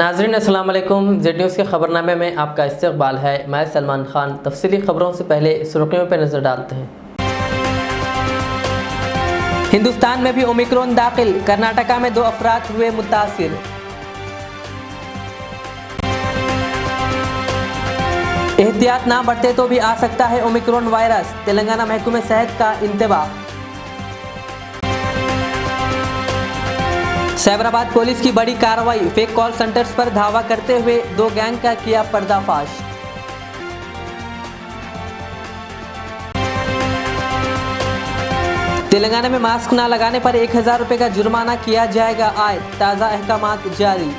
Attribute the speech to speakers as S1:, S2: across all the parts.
S1: नाज़रीन अस्सलाम वालेकुम। जेड न्यूज़ के खबरनामे में आपका इस्तकबाल है। मैं सलमान खान। तफसीली खबरों से पहले सुर्खियों पर नज़र डालते हैं। हिंदुस्तान में भी ओमिक्रॉन दाखिल, कर्नाटका में 2 अफराद हुए मुतासिर। एहतियात ना बरते तो भी आ सकता है ओमिक्रॉन वायरस, तेलंगाना महकमे सेहत का इंतबाह। सैबराबाद पुलिस की बड़ी कार्रवाई, फेक कॉल सेंटर्स पर धावा करते हुए 2 गैंग का किया पर्दाफाश। तेलंगाना में मास्क ना लगाने पर 1000 रुपये का जुर्माना किया जाएगा आयद, ताज़ा अहकामात जारी।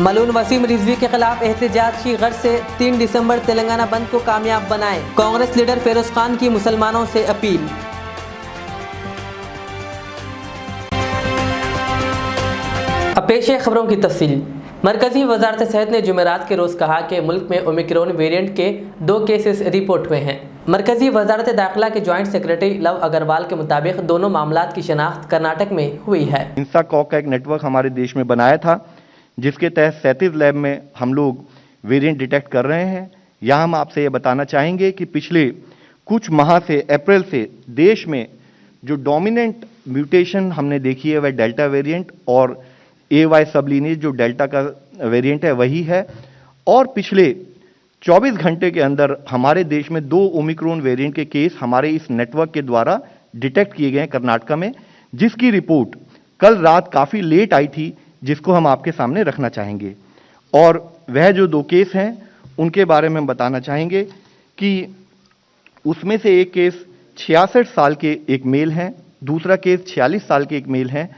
S1: मलून वसीम रिजवी के खिलाफ एहतजाज की गर्ज से 3 दिसंबर तेलंगाना बंद को कामयाब बनाएं, कांग्रेस लीडर फिरोज खान की मुसलमानों से अपील। अब पेश है खबरों की तफसील। मरकजी वजारत सेहत ने जुमेरात के रोज़ कहा कि मुल्क में ओमिक्रॉन वेरिएंट के 2 केसेस रिपोर्ट हुए हैं। मरकजी वजारत दाखिला के जॉइंट सेक्रेटरी लव अग्रवाल के मुताबिक दोनों मामलात की शनाख्त कर्नाटक में हुई है।
S2: इंसाकॉग का एक नेटवर्क हमारे देश में बनाया था, जिसके तहत 37 लैब में हम लोग वेरिएंट डिटेक्ट कर रहे हैं। यहाँ हम आपसे ये बताना चाहेंगे कि पिछले कुछ माह से, अप्रैल से देश में जो डोमिनेंट म्यूटेशन हमने देखी है वह डेल्टा वेरिएंट और AY सबलीनेज जो डेल्टा का वेरिएंट है वही है। और पिछले 24 घंटे के अंदर हमारे देश में 2 ओमिक्रॉन वेरिएंट के केस हमारे इस नेटवर्क के द्वारा डिटेक्ट किए गए कर्नाटका में, जिसकी रिपोर्ट कल रात काफ़ी लेट आई थी, जिसको हम आपके सामने रखना चाहेंगे। और वह जो 2 केस हैं उनके बारे में बताना चाहेंगे कि उसमें से एक केस 66 साल के एक मेल हैं, दूसरा केस 46 साल के एक मेल हैं।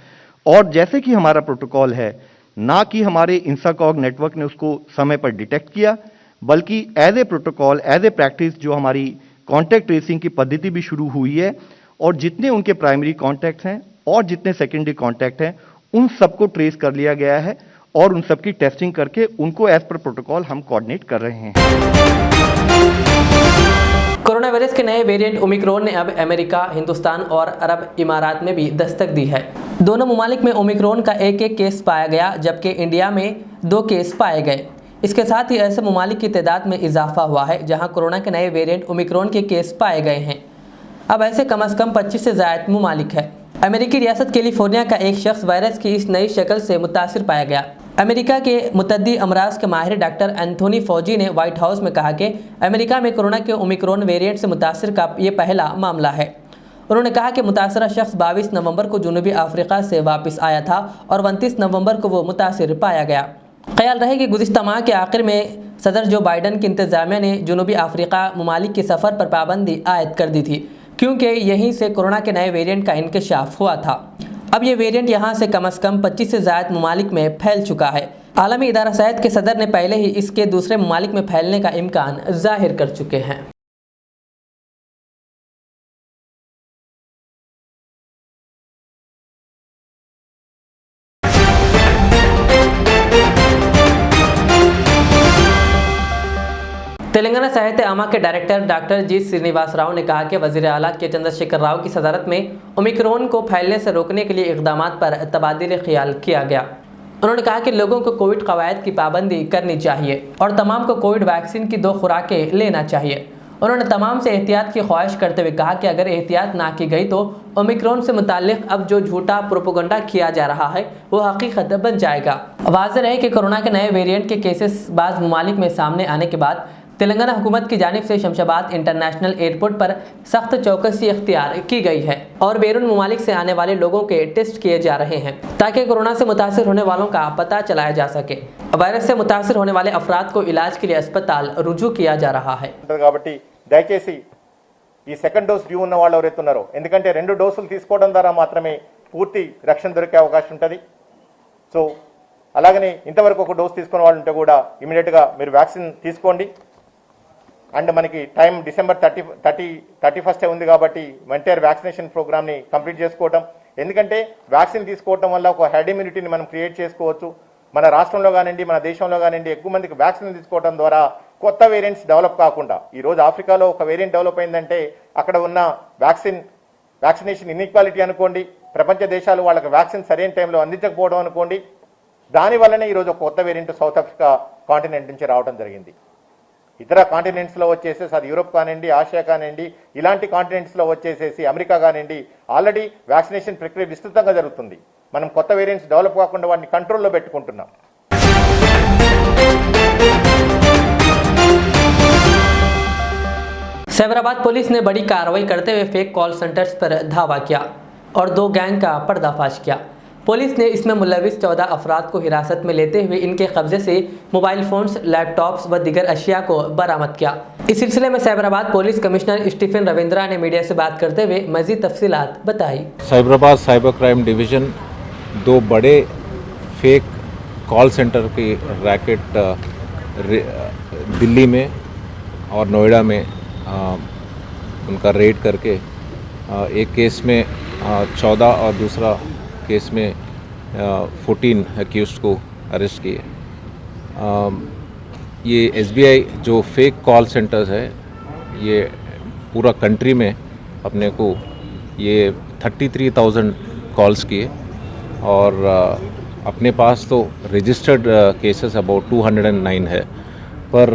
S2: और जैसे कि हमारा प्रोटोकॉल है, ना कि हमारे इंसाकॉग नेटवर्क ने उसको समय पर डिटेक्ट किया, बल्कि as a protocol, as a practice जो हमारी कॉन्टैक्ट ट्रेसिंग की पद्धति भी शुरू हुई है, और जितने उनके प्राइमरी कॉन्टैक्ट हैं और जितने सेकेंडरी कॉन्टैक्ट हैं उन सबको ट्रेस कर लिया गया है और उन सबकी टेस्टिंग करके उनको एज पर प्रोटोकॉल हम कोऑर्डिनेट कर रहे हैं।
S1: कोरोना वायरस के नए वेरिएंट ओमिक्रॉन ने अब अमेरिका, हिंदुस्तान और अरब इमारात में भी दस्तक दी है। दोनों ममालिक में ओमिक्रॉन का एक केस पाया गया, जबकि इंडिया में 2 केस पाए गए। इसके साथ ही ऐसे ममालिक की तादाद में इजाफा हुआ है जहां कोरोना के नए वेरिएंट ओमिक्रॉन के केस पाए गए हैं। अब ऐसे कम से कम 25 से ज़ायद ममालिक है। अमेरिकी रियासत कैलिफोर्निया का एक शख्स वायरस की इस नई शक्ल से मुतासिर पाया गया। अमेरिका के मुतद्दी अमराज के माहिर डॉक्टर एंथोनी फौजी ने व्हाइट हाउस में कहा कि अमेरिका में कोरोना के ओमिक्रॉन वेरिएंट से मुतासिर का ये पहला मामला है। उन्होंने कहा कि मुतासरा शख्स 22 नवंबर को जनूबी अफ्रीका से वापस आया था और 29 नवंबर को वो मुतासिर पाया गया। ख्याल रहे कि गुज़िश्ता माह के आखिर में सदर जो बाइडन की इंतज़ामिया ने जनूबी अफ्रीका ममालिक के सफ़र पर पाबंदी आयद कर दी थी, क्योंकि यहीं से कोरोना के नए वेरिएंट का इंकशाफ हुआ था। अब ये वेरिएंट यहाँ से कम 25 से ज़ायद ममालिक में फैल चुका है। आलमी इदारा सेहत के सदर ने पहले ही इसके दूसरे ममालिक में फैलने का इम्कान जाहिर कर चुके हैं। तेलंगाना सेहत आमा के डायरेक्टर डॉक्टर जी श्रीनिवास राव ने कहा कि वज़ीर आला के चंद्रशेखर राव की सदारत में ओमिक्रॉन को फैलने से रोकने के लिए इक़दामात पर तबादील ख्याल किया गया। उन्होंने कहा कि लोगों को कोविड कवायद की पाबंदी करनी चाहिए और तमाम को कोविड वैक्सीन की 2 खुराकें लेना चाहिए। उन्होंने तमाम से एहतियात की ख्वाहिश करते हुए कहा कि अगर एहतियात ना की गई तो ओमिक्रॉन से मुताल्लिक अब जो झूठा प्रोपोगंडा किया जा रहा है वो हकीकत बन जाएगा। वाज़ेह है कि कोरोना के नए वेरिएंट के केसेस बाज़ ममालिक में सामने आने के बाद तेलंगाना हुकूमत की जानिब से शमशाबाद इंटरनेशनल एयरपोर्ट पर सख्त चौकसी इख्तियार की गई है और बैरून ममालिक से आने वाले लोगों के टेस्ट किए जा रहे हैं ताकि कोरोना से मुतासिर होने वालों का पता चलाया जा सके। वायरस से मुतासिर होने वाले अफराद को इलाज के लिए अस्पताल रुजू किया जा रहा है।
S3: దయచేసి ఈ సెకండ్ డోస్ డ్యూ ఉన్న వాళ్ళు ఎవరైతే ఉన్నారో, ఎందుకంటే 2 డోసులు తీసుకోవడం ద్వారా మాత్రమే పూర్తి రక్షణ దొరికే అవకాశం ఉంటుంది. సో అలాగనే ఇంతవరకు ఒక డోస్ తీసుకున్న వాళ్ళు ఉంటే కూడా ఇమీడియట్గా మీరు వ్యాక్సిన్ తీసుకోండి. అండ్ మనకి టైం డిసెంబర్ 31 ఉంది కాబట్టి ఎంటైర్ వ్యాక్సినేషన్ ప్రోగ్రామ్ని కంప్లీట్ చేసుకోవటం. ఎందుకంటే వ్యాక్సిన్ తీసుకోవటం వల్ల ఒక హెర్డ్ ఇమ్యూనిటీని మనం క్రియేట్ చేసుకోవచ్చు. మన రాష్ట్రంలో కానివ్వండి, మన దేశంలో కానివ్వండి, ఎక్కువ మందికి వ్యాక్సిన్ తీసుకోవడం ద్వారా కొత్త వేరియంట్స్ డెవలప్ కాకుండా, ఈరోజు ఆఫ్రికాలో ఒక వేరియంట్ డెవలప్ అయిందంటే అక్కడ ఉన్న వ్యాక్సిన్ వ్యాక్సినేషన్ ఇన్ఈక్వాలిటీ అనుకోండి, ప్రపంచ దేశాలు వాళ్ళకి వ్యాక్సిన్ సరైన టైంలో అందించకపోవడం అనుకోండి, దానివల్లనే ఈరోజు ఒక కొత్త వేరియంట్ సౌత్ ఆఫ్రికా కాంటినెంట్ నుంచి రావడం జరిగింది. ఇతర కాంటినెంట్స్లో వచ్చేసేసి అది యూరోప్ కానివ్వండి, ఆసియా కానివ్వండి, ఇలాంటి కాంటినెంట్స్లో వచ్చేసేసి అమెరికా కానివ్వండి ఆల్రెడీ వ్యాక్సినేషన్ ప్రక్రియ విస్తృతంగా జరుగుతుంది. మనం కొత్త వేరియంట్స్ డెవలప్ కాకుండా వాటిని కంట్రోల్లో పెట్టుకుంటున్నాం.
S1: सैबराबाद पुलिस ने बड़ी कार्रवाई करते हुए फेक कॉल सेंटर्स पर धावा किया और 2 गैंग का पर्दाफाश किया। पुलिस ने इसमें मुलविस 14 अफराद को हिरासत में लेते हुए इनके कब्जे से मोबाइल फ़ोन्स, लैपटॉप्स व दीगर अशिया को बरामद किया। इस सिलसिले में सैबराबाद पुलिस कमिश्नर स्टीफन रविंद्रा ने मीडिया से बात करते हुए मजीद तफसीलात बताई।
S4: साइबराबाद साइबर क्राइम डिवीज़न 2 बड़े फेक कॉल सेंटर की रैकेट दिल्ली में और नोएडा में उनका रेड करके एक केस में 14 और दूसरा केस में 14 एक्यूज़ को अरेस्ट किए। ये SBI जो फेक कॉल सेंटर्स है ये पूरा कंट्री में अपने को ये 33,000 कॉल्स किए और अपने पास तो रजिस्टर्ड केसेस अबाउट 209 है, पर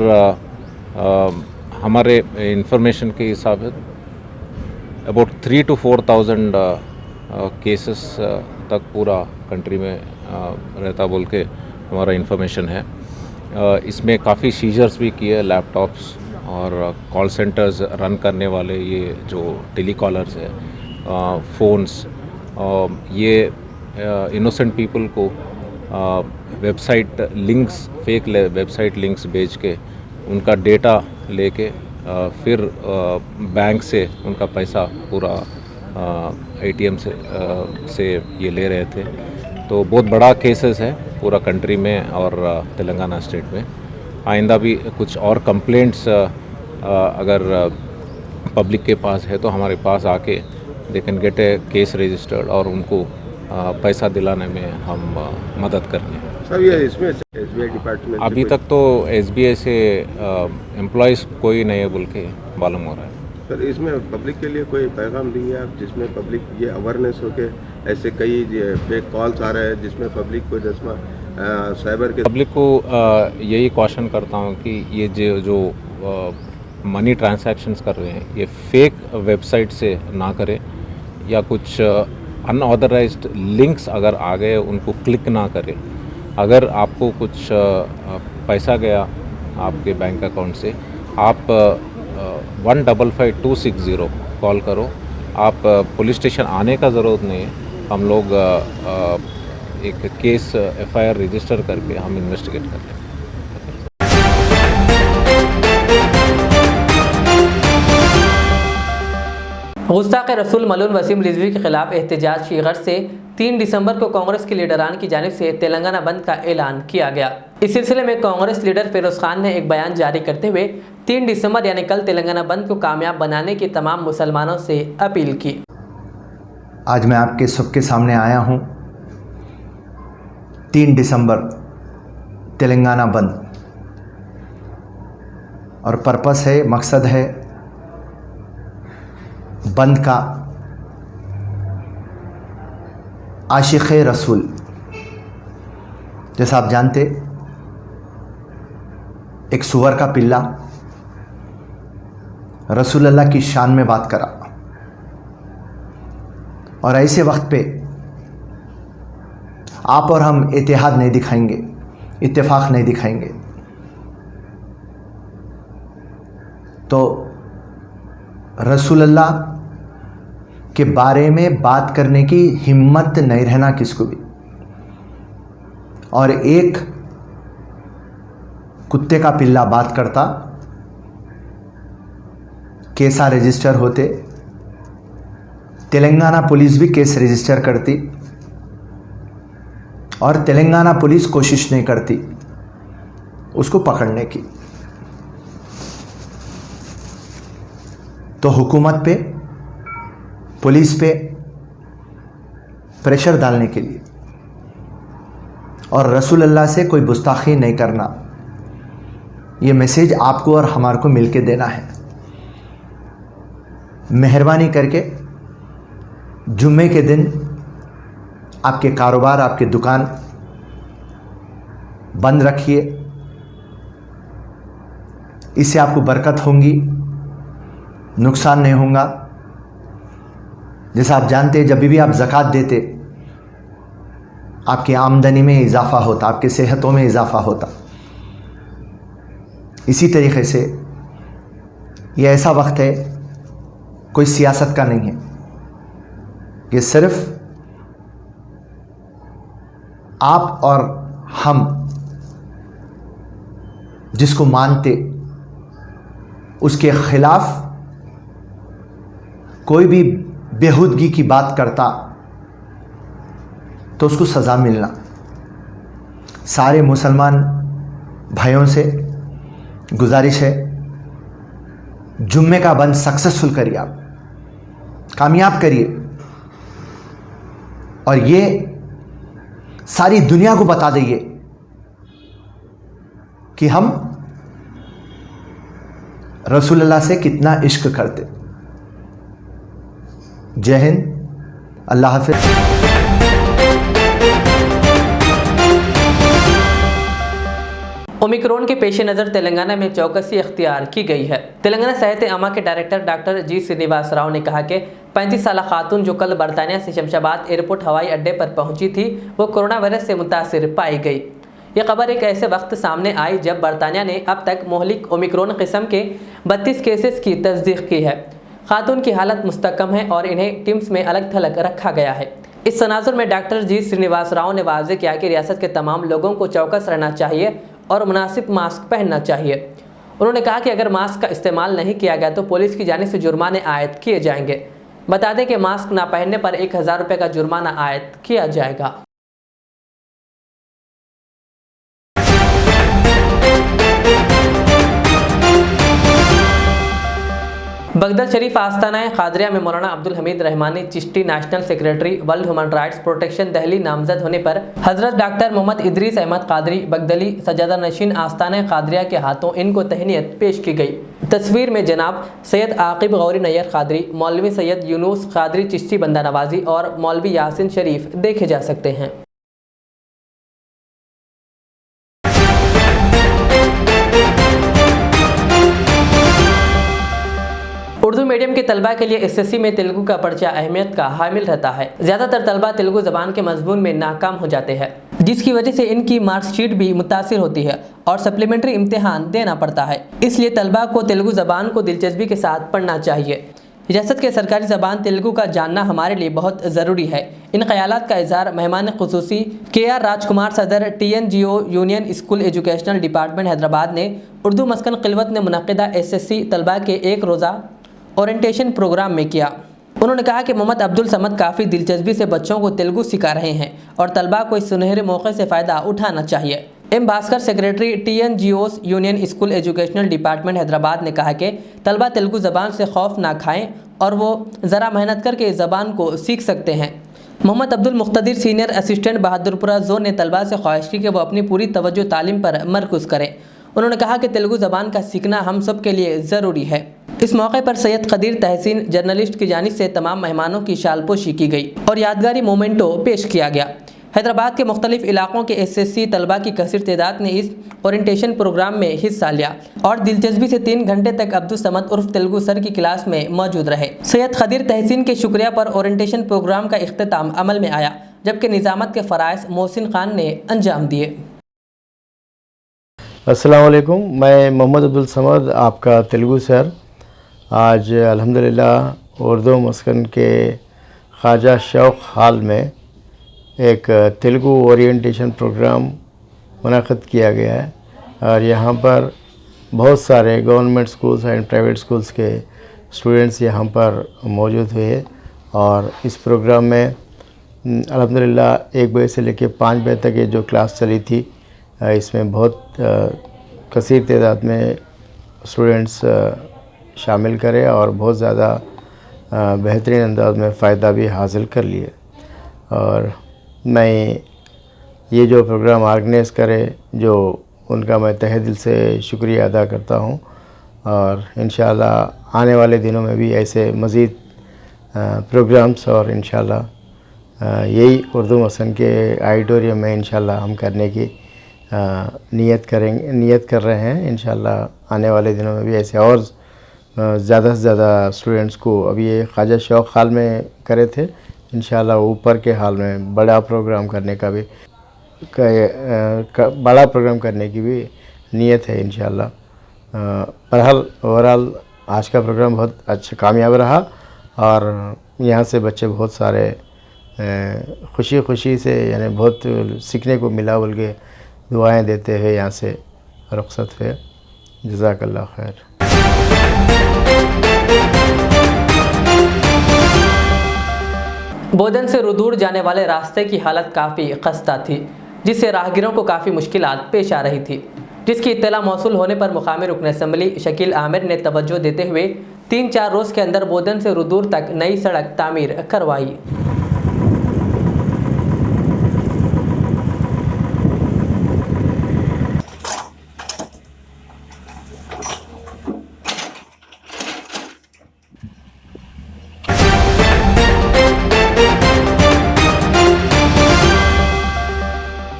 S4: हमारे इंफॉर्मेशन के हिसाब से अबाउट 3,000 to 4,000 केसेस तक पूरा कंट्री में रहता बोल के हमारा इंफॉर्मेशन है। इसमें काफ़ी सीजर्स भी किए, लैपटॉप्स और कॉल सेंटर्स रन करने वाले ये जो टेलीकॉलर्स है, फ़ोन्स, ये इनोसेंट पीपल को website links, fake website links भेज के उनका डेटा लेके फिर बैंक से उनका पैसा पूरा ATM से ये ले रहे थे। तो बहुत बड़ा केसेस है पूरा कंट्री में और तेलंगाना स्टेट में। आइंदा भी कुछ और कंप्लेंट्स अगर पब्लिक के पास है तो हमारे पास आके they can get A case registered और उनको पैसा दिलाने में हम मदद करेंगे।
S5: सर ये इसमें SBI डिपार्टमेंट
S4: अभी तक तो SBI से एम्प्लॉयज़ कोई नहीं है बोल के मालूम हो रहा है।
S5: सर इसमें पब्लिक के लिए कोई पैगाम देंगे आप जिसमें पब्लिक ये अवेयरनेस हो के ऐसे कई फेक कॉल्स आ रहे हैं जिसमें पब्लिक को जैसा साइबर के
S4: पब्लिक को यही क्वेश्चन करता हूँ कि ये जो मनी ट्रांजैक्शंस कर रहे हैं ये फेक वेबसाइट से ना करें या कुछ अनऑथराइज्ड लिंक्स अगर आ गए उनको क्लिक ना करें। अगर आपको कुछ पैसा गया आपके बैंक अकाउंट से आप 155260 कॉल करो। आप पुलिस स्टेशन आने का ज़रूरत नहीं है, हम लोग एक केस FIR रजिस्टर करके हम इन्वेस्टिगेट करते हैं।
S1: गुस्ताख़ रसूल मलून वसीम रिजवी के खिलाफ एहतजाज की गर्ज से 3 दिसंबर को कांग्रेस के लीडरान की जानिब से तेलंगाना बंद का ऐलान किया गया। इस सिलसिले में कांग्रेस लीडर फिरोज़ खान ने एक बयान जारी करते हुए 3 दिसंबर यानी कल तेलंगाना बंद को कामयाब बनाने की तमाम मुसलमानों से अपील की।
S6: आज मैं आपके सबके सामने आया हूँ 3 दिसंबर तेलंगाना बंद, और पर्पस है, मकसद है बंद का आशिक़ रसूल। जैसा आप जानते एक सुअर का पिल्ला रसूल अल्लाह की शान में बात करा, और ऐसे वक्त पे आप और हम इत्तेहाद नहीं दिखाएंगे, इत्तेफाक नहीं दिखाएंगे तो रसूल अल्लाह के बारे में बात करने की हिम्मत नहीं रहना किसको भी। और एक कुत्ते का पिल्ला बात करता, केसा रजिस्टर होते, तेलंगाना पुलिस भी केस रजिस्टर करती और तेलंगाना पुलिस कोशिश नहीं करती उसको पकड़ने की। तो हुकूमत पे, पुलिस पे प्रेशर डालने के लिए और रसूल अल्लाह से कोई गुस्ताखी नहीं करना, ये मैसेज आपको और हमारे को मिलके देना है। मेहरबानी करके जुम्मे के दिन आपके कारोबार, आपके दुकान बंद रखिए, इससे आपको बरकत होंगी, नुकसान नहीं होगा। जैसा आप जानते हैं, जब भी आप ज़कात देते आपकी आमदनी में इजाफ़ा होता, आपके सेहतों में इजाफ़ा होता। इसी तरीके से ये ऐसा वक्त है, कोई सियासत का नहीं है, ये सिर्फ आप और हम जिसको मानते उसके खिलाफ कोई भी बेहुदगी की बात करता तो उसको सज़ा मिलना। सारे मुसलमान भाइयों से गुजारिश है, जुम्मे का बंद सक्सेसफुल करिए, आप कामयाब करिए और ये सारी दुनिया को बता दीजिए कि हम रसूलुल्लाह से कितना इश्क करते। जय हिंद, अल्लाह हाफ़िज़।
S1: ओमिक्रॉन के पेश नज़र तेलंगाना में चौकसी अख्तियार की गई है। तेलंगाना सेहत आमा के डायरेक्टर डॉक्टर जी श्रीनिवास राव ने कहा कि 35 साल खातून जो कल बरतानिया से शमशाबाद एयरपोर्ट हवाई अड्डे पर पहुंची थी, वो कोरोना वायरस से मुतासिर पाई गई। ये खबर एक ऐसे वक्त सामने आई जब बरतानिया ने अब तक मोहलिक ओमिक्रॉन किस्म के 32 केसेस की तस्दीक की है। खातून की हालत मुस्तकम है और इन्हें टिम्स में अलग थलग रखा गया है। इस तनाजुर में डॉक्टर जी श्रीनिवास राव ने वाज़ेह किया कि रियासत के तमाम लोगों को चौकस रहना चाहिए और मुनासिब मास्क पहनना चाहिए। उन्होंने कहा कि अगर मास्क का इस्तेमाल नहीं किया गया तो पुलिस की जानिब से जुर्माने आयद किए जाएंगे। बता दें कि मास्क ना पहनने पर 1000 रुपये का जुर्माना आयद किया जाएगा। बगदल शरीफ आस्ताना खादरिया में मौलाना Abdul Hamid Rahmani Chishti national secretary world human rights protection Delhi नामजद होने पर हजरत डॉक्टर मोहम्मद इदरीस अहमद कादरी बगदली सजादा नशीन आस्ताना खादरिया के हाथों इनको तहनीत पेश की गई। तस्वीर में जनाब सैयद आकिब गौरी नैयर खादरी, मौलवी सैयद यूनुस खादरी चिश्ती बंदा नवाजी और मौलवी यासिन शरीफ देखे जा सकते हैं। उर्दू मीडियम के तलबा के लिए एसएससी में तेलुगु का पर्चा अहमियत का हामिल रहता है। ज़्यादातर तलबा तेलुगु ज़बान के मजमून में नाकाम हो जाते हैं, जिसकी वजह से इनकी मार्कशीट भी मुतासिर होती है और सप्लीमेंट्री इम्तिहान देना पड़ता है। इसलिए तलबा को तेलुगु ज़बान को दिलचस्पी के साथ पढ़ना चाहिए। रियासत के सरकारी ज़बान तेलुगु का जानना हमारे लिए बहुत ज़रूरी है। इन ख्यालात का इज़हार मेहमान खुसूसी KR राजकुमार सदर TNGO union school educational department Hyderabad ने उर्दू मस्कन खिलवत ने मुनक़िदा SSC तलबा के एक रोज़ा ओरिएंटेशन प्रोग्राम में किया। उन्होंने कहा कि मोहम्मद अब्दुल समद काफ़ी दिलचस्पी से बच्चों को तेलुगु सिखा रहे हैं और तलबा को इस सुनहरे मौके से फ़ायदा उठाना चाहिए। M Bhaskar secretary TNGOs union school educational department Hyderabad ने कहा कि तलबा तेलुगु ज़बान से खौफ ना खाएं और वो ज़रा मेहनत करके इस ज़बान को सीख सकते हैं। Mohammed Abdul Muqtadir senior assistant Bahadurpura zone ने तलबा से ख्वाहिश की कि वो अपनी पूरी तवज्जो तालीम पर मरकूज़ करें। उन्होंने कहा कि तेलुगु ज़बान का सीखना हम सब के लिए ज़रूरी है। इस मौके पर सैयद कदीर तहसीन जर्नलिस्ट की जानिब से तमाम मेहमानों की शालपोशी की गई और यादगारी मोमेंटो पेश किया गया। हैदराबाद के मुख्तलिफ इलाकों के SSC तलबा की कसीर तादाद ने इस ओरिएंटेशन प्रोग्राम में हिस्सा लिया और दिलचस्पी से 3 घंटे तक अब्दुल समद उर्फ तेलुगु सर की क्लास में मौजूद रहे। सैयद कदीर तहसीन के शुक्रिया पर ओरिएंटेशन प्रोग्राम का इख्तिताम अमल में आया, जबकि निज़ामत के फ़राइज़ मोहसिन खान ने अंजाम दिए।
S7: अस्सलाम वालेकुम, मैं मोहम्मद अब्दुल समद, आपका तेलुगु सर। आज अल्हम्दुलिल्लाह उर्दू मस्कन के ख्वाजा शौक़ हाल में एक तेलुगु ओरिएंटेशन प्रोग्राम मुनक़िद किया गया है और यहाँ पर बहुत सारे government schools and private schools के स्टूडेंट्स यहाँ पर मौजूद हुए और इस प्रोग्राम में अल्हम्दुलिल्लाह 1 बजे से लेकर 5 बजे तक ये जो क्लास चली थी, इसमें बहुत कसीर तादाद में स्टूडेंट्स शामिल करे और बहुत ज़्यादा बेहतरीन अंदाज में फ़ायदा भी हासिल कर लिए। और मैं ये जो प्रोग्राम ऑर्गेनाइज़ करे जो उनका मैं तहे दिल से शुक्रिया अदा करता हूँ और इंशाअल्लाह आने वाले दिनों में भी ऐसे मज़ीद प्रोग्राम्स और इंशाल्लाह यही उर्दू मसन के ऑडिटोरियम में इंशाल्लाह हम करने की नियत कर रहे हैं। इंशाल्लाह आने वाले दिनों में भी ऐसे और ज़्यादा से ज़्यादा स्टूडेंट्स को, अभी ये ख्वाजा शौक़ हाल में करे थे, इंशाल्लाह ऊपर के हाल में बड़ा प्रोग्राम करने का भी बड़ा प्रोग्राम करने की भी नियत है इंशाल्लाह। बहरहाल ओवरऑल आज का प्रोग्राम बहुत अच्छा कामयाब रहा और यहाँ से बच्चे बहुत सारे खुशी से, यानी बहुत सीखने को मिला बोल के दुआएँ देते हुए यहाँ से रुखसत हुए। जज़ाकल्लाह खैर।
S1: बोधन से रुदूर जाने वाले रास्ते की हालत काफ़ी खस्ता थी, जिससे राहगीरों को काफ़ी मुश्किलात पेश आ रही थी, जिसकी इत्तला मौसूल होने पर मुकामी रुकन असम्बली शकील आमिर ने तवज्जो देते हुए 3-4 रोज़ के अंदर बोधन से रुदूर तक नई सड़क तामीर करवाई।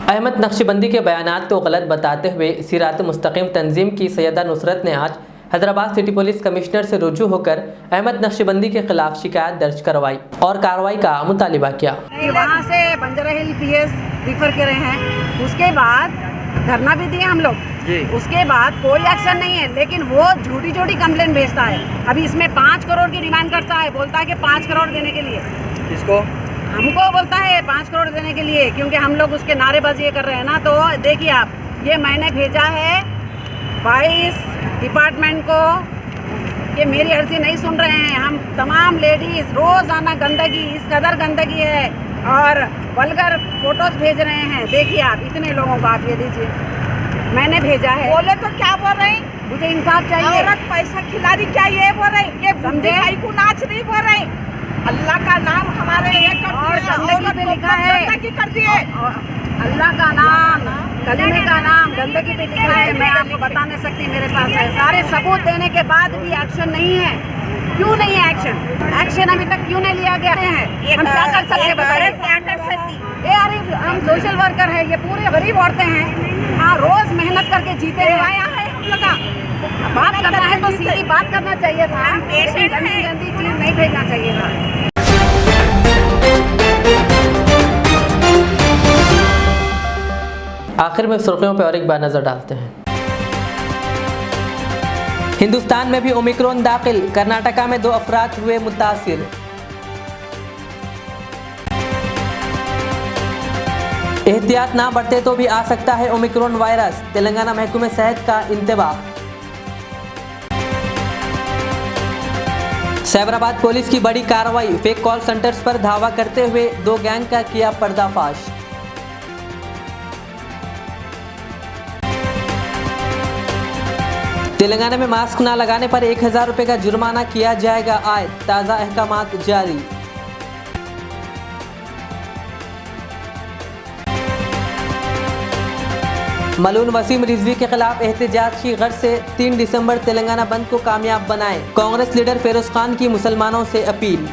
S1: अहमद नक्शबंदी के बयानात को गलत बताते हुए सिरात मुस्तकीम तंजीम की सैयदा नुसरत ने आज हैदराबाद सिटी पुलिस कमिश्नर से रुजू होकर अहमद नक्शबंदी के खिलाफ शिकायत दर्ज करवाई और कार्रवाई का मुतालिबा किया।
S8: वहाँ से बंजारा हिल PS रिफर करे हैं, उसके बाद धरना भी दिए हम लोग, उसके बाद कोई एक्शन नहीं है, लेकिन वो झूठी कंप्लेंट भेजता है। अभी इसमें 5 करोड़ की डिमांड करता है, बोलता है कि 5 करोड़ देने के लिए।
S9: किसको?
S8: हमको बोलता है 5 करोड़ देने के लिए, क्योंकि हम लोग उसके नारेबाजी कर रहे हैं ना। तो देखिए आप, ये मैंने भेजा है 22 डिपार्टमेंट को कि मेरी अर्जी नहीं सुन रहे हैं। हम तमाम लेडीज़ रोज़ाना गंदगी, इस कदर गंदगी है और वल्गर फोटोज भेज रहे हैं। देखिए आप, इतने लोगों को आप ये दीजिए, मैंने भेजा है।
S10: बोले तो क्या बोल रहे हैं?
S8: मुझे इंसाफ चाहिए।
S10: औरत पैसा खिला रही, क्या ये बोल रहे हैं? ये
S8: समझे?
S10: भाई को नाच नहीं बोल रहे हैं। अल्लाह का नाम हमारे ये कर
S8: और
S10: दिया,
S8: गंदगी पे लिखा है,
S10: गंदगी कर दिए।
S8: अल्लाह का नाम, कलीमे का नाम गंदगी पे लिखा है। मैं आपको बता नहीं सकती, मेरे पास है सारे सबूत देने के बाद भी एक्शन नहीं है। क्यों नहीं है एक्शन? एक्शन अभी तक क्यों नहीं लिया गया है? हम क्या कर सकते बताइए?
S10: क्या कर सकती?
S8: ये अरे हम सोशल वर्कर है, ये पूरे गरीब औरतें हैं, हाँ रोज मेहनत करके जीते हैं।
S10: हम लोग का
S8: बात करना है तो सीधी बात करना चाहिए था, ऐसी गंदी गंदी चीज नहीं भेजना चाहिए था।
S1: आखिर में सुर्खियों पर और एक बार नजर डालते हैं। हिंदुस्तान में भी ओमिक्रॉन दाखिल, कर्नाटका में 2 अफराद हुए मुतासिर। एहतियात ना बरते तो भी आ सकता है ओमिक्रॉन वायरस, तेलंगाना महकमे सेहत का इंतबाह। साइबराबाद पुलिस की बड़ी कार्रवाई, फेक कॉल सेंटर्स पर धावा करते हुए 2 गैंग का किया पर्दाफाश। तेलंगाना में मास्क ना लगाने पर 1000 रुपये का जुर्माना किया जाएगा आयद, ताज़ा अहकामात जारी। मलून वसीम रिजवी के खिलाफ एहतजाजी गर्ज से 3 दिसंबर तेलंगाना बंद को कामयाब बनाएं, कांग्रेस लीडर फेरोज खान की मुसलमानों से अपील।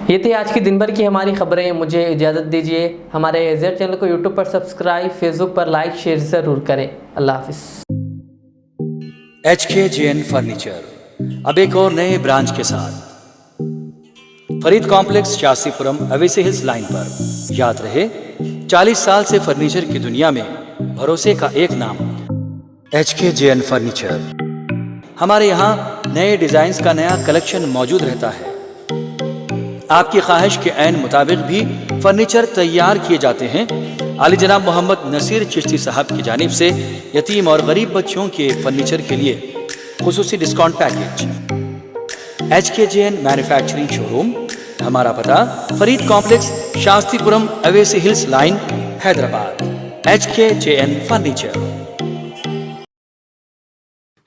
S1: ये थी आज की दिन भर की हमारी खबरें। मुझे इजाज़त दीजिए। हमारे जेड चैनल को यूट्यूब पर सब्सक्राइब, फेसबुक पर लाइक शेयर ज़रूर करें। अल्लाह हाफिज़।
S11: HKJN फर्नीचर अब एक और नए ब्रांच के साथ Farid complex, Shastripuram, Owaisi hills line पर। याद रहे, 40 साल से फर्नीचर की दुनिया में भरोसे का एक नाम HKJN फर्नीचर। हमारे यहाँ नए डिजाइन का नया कलेक्शन मौजूद रहता है। आपकी ख्वाहिश के ऐन मुताबिक भी फर्नीचर तैयार किए जाते हैं। आली जनाब मोहम्मद नसीर चिश्ती साहब की जानिब से यतीम और गरीब बच्चों के फर्नीचर के लिए खुसूसी discount package. HKJN manufacturing showroom, हमारा पता Farid complex, Shastripuram, Owaisi hills line, Hyderabad. HKJN furniture.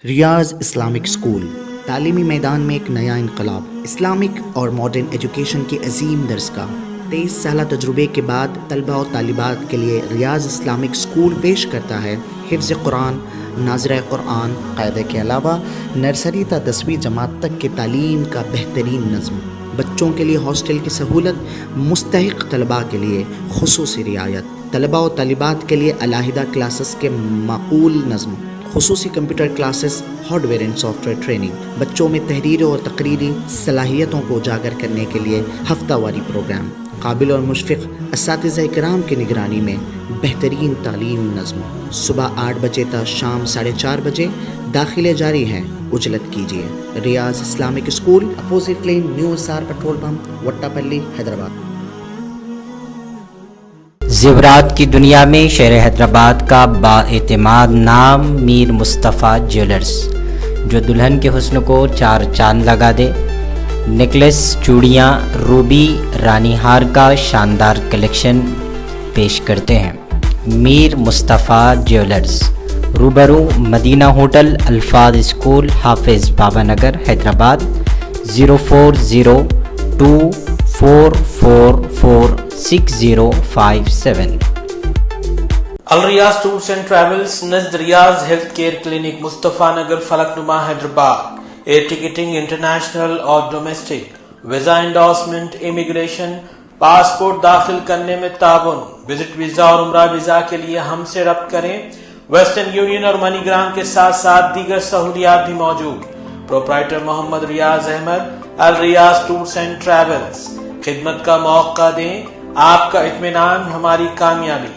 S12: Riyaz Islamic school, तालीमी मैदान में एक नया इनकलाब। इस्लामिक और मॉडर्न एजुकेशन की अजीम दरसगाह। 23 साल तजुर्बे के बाद तलबा और तालिबात के लिए रियाज इस्लामिक स्कूल पेश करता है हिफ्ज़ कुरान, नाज़िर कुरान कायदे के अलावा नर्सरी ता 10वीं जमात तक की तालीम का बेहतरीन नज़्म, बच्चों के लिए हॉस्टल की सहूलत, मुस्तहिक़ तलबा के लिए खुसूसी रियायत, तलबा और तालिबात के लिए अलहदा क्लासेस के माकूल नज़्म, खुसूसी computer classes, hardware and software training, बच्चों में तहरीरी और तकरीरी सलाहियतों को उजागर करने के लिए हफ्तावारी प्रोग्राम, काबिल और मुशफ़िक़ असातिज़ा इकराम की निगरानी में बेहतरीन तालीम नज़्म। सुबह 8 बजे तक शाम 4:30 बजे दाखिले जारी हैं, उजलत कीजिए। Riyaz Islamic school, opposite lane, new SR petrol pump, Vattepally, Hyderabad.
S9: ज़ेवरात की दुनिया में शहर हैदराबाद का बाएतिमाद नाम मीर मुस्तफ़ा ज्वेलर्स, जो दुल्हन के हुस्न को 4 चांद लगा दे। नेकलेस, चूड़ियाँ, रूबी, रानी हार का शानदार कलेक्शन पेश करते हैं। मीर मुस्तफ़ा ज्वेलर्स, रूबरू Madina hotel, Alfaz school, Hafiz Baba Nagar, Hyderabad. 0402444657।
S13: Al Riyaz tours and travels नज़द Riyaz health care clinic, Mustafa Nagar, Falaknuma, Hyderabad. Air ticketing international और domestic, visa endorsement, immigration, passport दाखिल करने में ताउन, विजिट वीज़ा और उम्रा वीज़ा के लिए हमसे रब्त करें। वेस्टर्न यूनियन और मनीग्राम के साथ साथ दीगर सहूलियात भी मौजूद। Proprietor Mohammad Riyaz Ahmed, Al Riyaz tours and travels. खिदमत का मौका दें, आपका इत्मीनान हमारी कामयाबी।